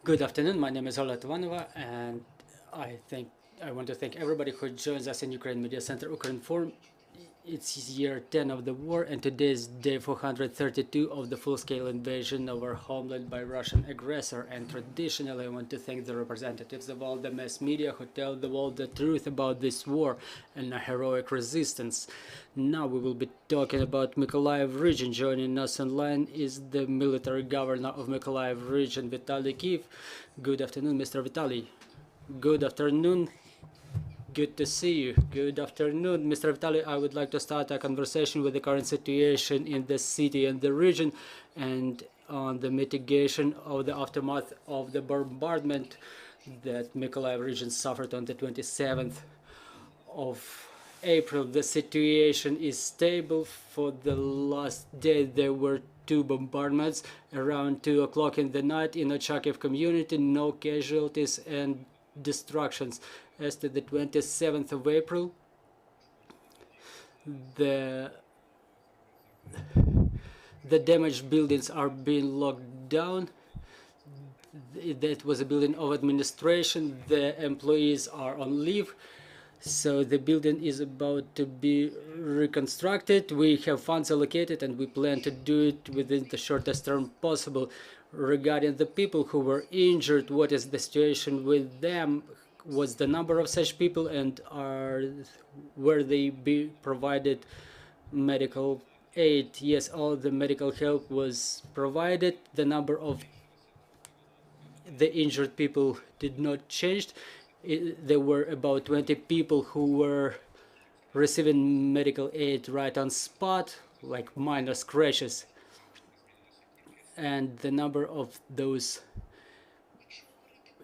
Good afternoon. My name is Ola Tvanova, and I want to thank everybody who joins us in Ukraine Media Center Ukraine Forum. It's year 10 of the war, and today is day 432 of the full-scale invasion of our homeland by Russian aggressor. And traditionally, I want to thank the representatives of all the mass media who tell the world the truth about this war and a heroic resistance. Now we will be talking about Mykolaiv region. Joining us online is the military governor of Mykolaiv region, Vitalii Kyiv. Good afternoon, Mr. Vitalii. Good afternoon. Good to see you. Good afternoon, Mr. Vitalii. I would like to start a conversation with the current situation in the city and the region and on the mitigation of the aftermath of the bombardment that Mykolaiv region suffered on the 27th of April. The situation is stable. For the last day there were two bombardments around 2 o'clock in the night in Ochakiv community, no casualties and destructions. As to the 27th of April, the damaged buildings are being locked down. That was a building of administration. The employees are on leave, so the building is about to be reconstructed. We have funds allocated and we plan to do it within the shortest term possible. Regarding the people who were injured, what is the situation with them? What's the number of such people, and were they be provided medical aid? Yes, all the medical help was provided. The number of the injured people did not change. There were about 20 people who were receiving medical aid right on spot, like minor scratches, and the number of those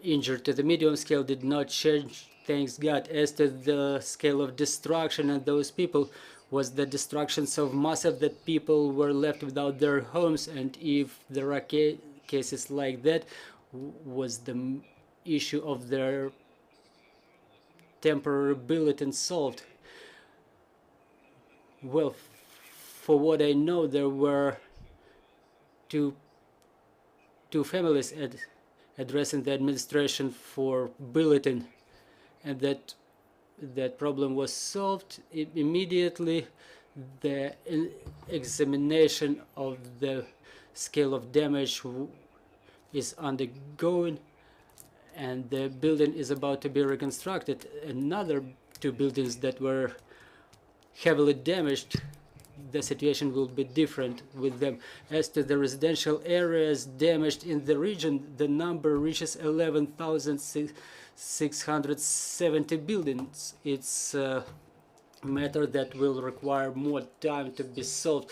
injured to the medium scale did not change, thanks God. As to the scale of destruction and those people, was the destruction so massive that people were left without their homes, and if there are cases like that, was the issue of their temporary bulletin solved? Well, for what I know, there were two families addressing the administration for bulletin, and that problem was solved immediately. The examination of the scale of damage is undergoing, and the building is about to be reconstructed. Another two buildings that were heavily damaged, the situation will be different with them. As to the residential areas damaged in the region, the number reaches 11,670 buildings. It's a matter that will require more time to be solved.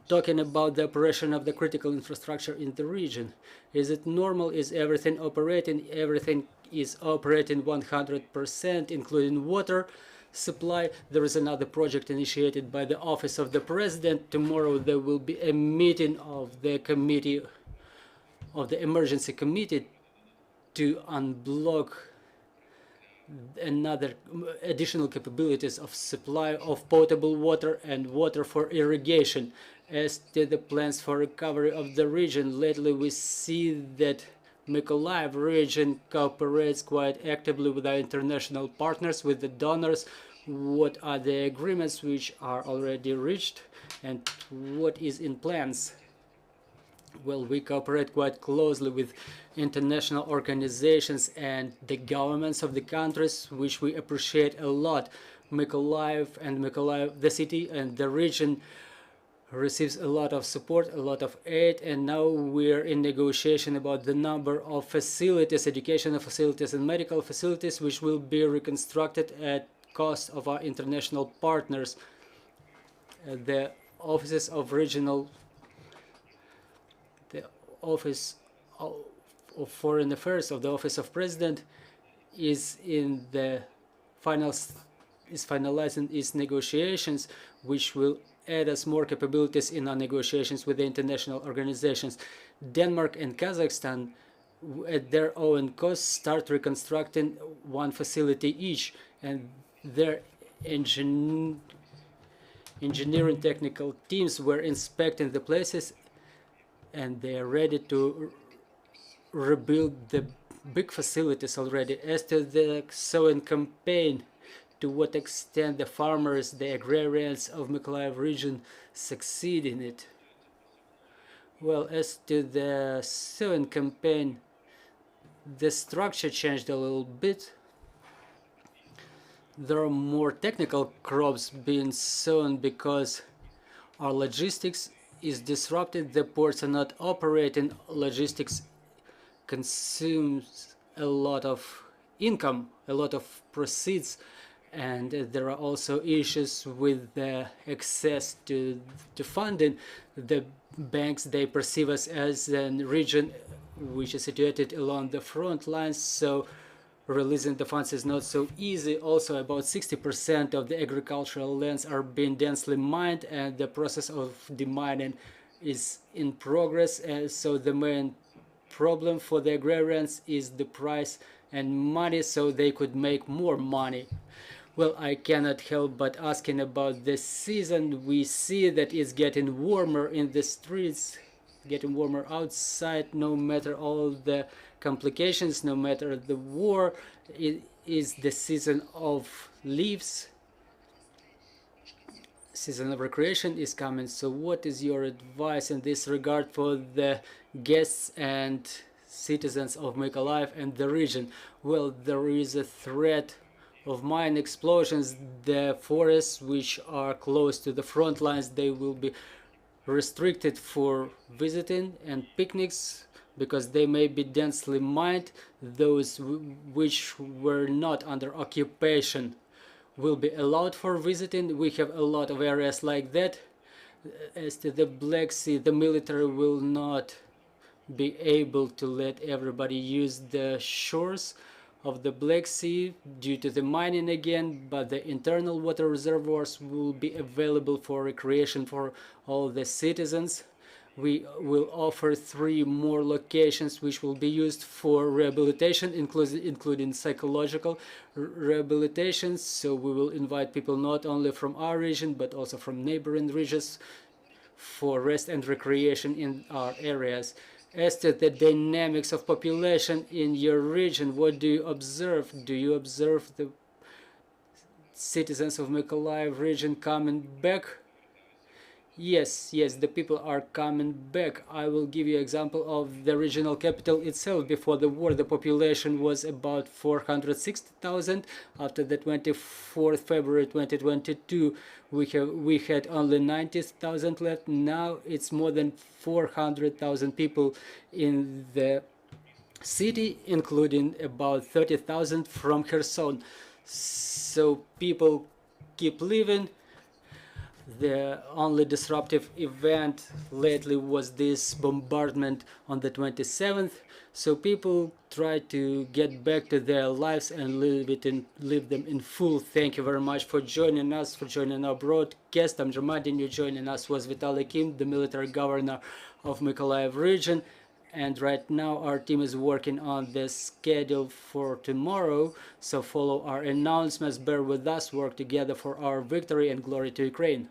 Talking about the operation of the critical infrastructure in the region, is it normal? Is everything operating? Everything is operating 100%, including water supply. There is another project initiated by the Office of the President. Tomorrow there will be a meeting of the committee, of the emergency committee, to unblock another additional capabilities of supply of potable water and water for irrigation. As to the plans for recovery of the region, lately we see that Mykolaiv region cooperates quite actively with our international partners, with the donors. What are the agreements which are already reached, and what is in plans? Well, we cooperate quite closely with international organizations and the governments of the countries, which we appreciate a lot. Mykolaiv, the city and the region, receives a lot of support, a lot of aid, and now we're in negotiation about the number of facilities, educational facilities and medical facilities, which will be reconstructed at cost of our international partners. The offices of regional, the Office of Foreign Affairs of the Office of President is in the finalizing its negotiations, which will add us more capabilities in our negotiations with the international organizations. Denmark and Kazakhstan, at their own cost, start reconstructing one facility each, and their engineering technical teams were inspecting the places, and they are ready to rebuild the big facilities already. As to the sowing campaign, to what extent the farmers, the agrarians of Mykolaiv region succeed in it? Well, as to the sowing campaign, the structure changed a little bit. There are more technical crops being sown because our logistics is disrupted. The ports are not operating. Logistics consumes a lot of income, a lot of proceeds, and there are also issues with the access to funding. The banks, they perceive us as a region which is situated along the front lines, so releasing the funds is not so easy. Also, about 60% of the agricultural lands are being densely mined, and the process of demining is in progress. And so the main problem for the agrarians is the price and money, so they could make more money. Well, I cannot help but asking about this season. We see that it's getting warmer in the streets, getting warmer outside, no matter all the complications, no matter the war. It is the season of leaves. Season of recreation is coming. So what is your advice in this regard for the guests and citizens of Mykolaiv and the region? Well, there is a threat of mine explosions. The forests which are close to the front lines, they will be restricted for visiting and picnics because they may be densely mined. Those which were not under occupation will be allowed for visiting. We have a lot of areas like that. As to the Black Sea, the military will not be able to let everybody use the shores of the Black Sea due to the mining again, but the internal water reservoirs will be available for recreation for all the citizens. We will offer 3 more locations which will be used for rehabilitation, including psychological rehabilitation. So we will invite people not only from our region but also from neighboring regions for rest and recreation in our areas. As to the dynamics of population in your region, what do you observe? Do you observe the citizens of Mykolaiv region coming back? Yes, the people are coming back. I will give you an example of the regional capital itself. Before the war, the population was about 460,000. After the 24th February 2022, we had only 90,000 left. Now it's more than 400,000 people in the city, including about 30,000 from Kherson. So people keep living. The only disruptive event lately was this bombardment on the 27th. So people try to get back to their lives and live them in full. Thank you very much for joining us, for joining our broadcast. I'm reminding you, joining us was Vitalii, the military governor of Mykolaiv region. And right now our team is working on the schedule for tomorrow. So follow our announcements, bear with us, work together for our victory, and glory to Ukraine.